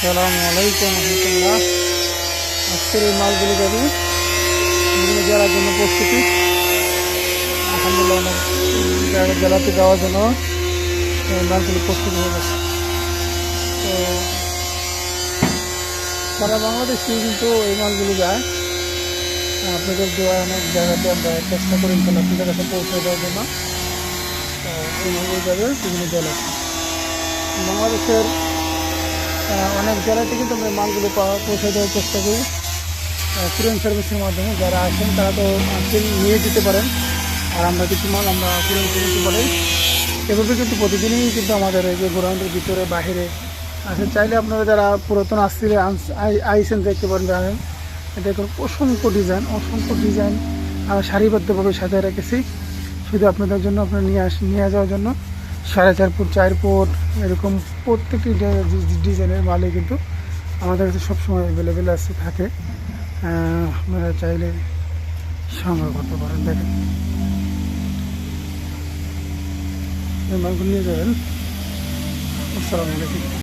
আসসালামু আলাইকুম রহমতুল্লাহ। আজকের এই মালগুলো যাবে বিভিন্ন জেলার জন্য প্রস্তুতি। আলহামদুলিল্লাহ অনেক জেলাতে যাওয়ার জন্য এই মালগুলো প্রস্তুতি হয়ে গেছে। তো সারা বাংলাদেশে কিন্তু এই মালগুলো যায়। আপনাদের দেওয়া অনেক জায়গাতে আমরা চেষ্টা করি ইনশাল্লাহ আপনাদের কাছে পৌঁছে দেওয়ার জন্য। তো এই মালগুলো যাবে বিভিন্ন জেলায়। বাংলাদেশের অনেক জেলাতে কিন্তু আমরা মালগুলো পৌঁছে দেওয়ার চেষ্টা করি কুরিয়ার সার্ভিসের মাধ্যমে। যারা আসেন তারা তো নিয়ে যেতে পারেন, আর আমরা কিছু মাল আমরা কুরিয়ার করতে পারি। এভাবে কিন্তু প্রতিদিনই কিন্তু আমাদের এই যে গোডাউনের ভিতরে বাহিরে আসেন, চাইলে আপনারা যারা পুরাতন আসছিলে আইসেন দেখতে পারেন। জানেন দেখুন অসংখ্য ডিজাইন আমরা সারিবদ্ধভাবে সাজিয়ে রেখেছি শুধু আপনাদের জন্য, আপনারা নিয়ে যাওয়ার জন্য। 4.5 ফুট 4 ফুট এরকম প্রত্যেকটি ডিজাইনের মালই কিন্তু আমাদের কাছে সবসময় অ্যাভেলেবেল থাকে। আপনারা চাইলে সংগ্রহ করতে পারেন। দেখেন এই মালগুলো নিয়ে যাবেন। আসসালামু আলাইকুম।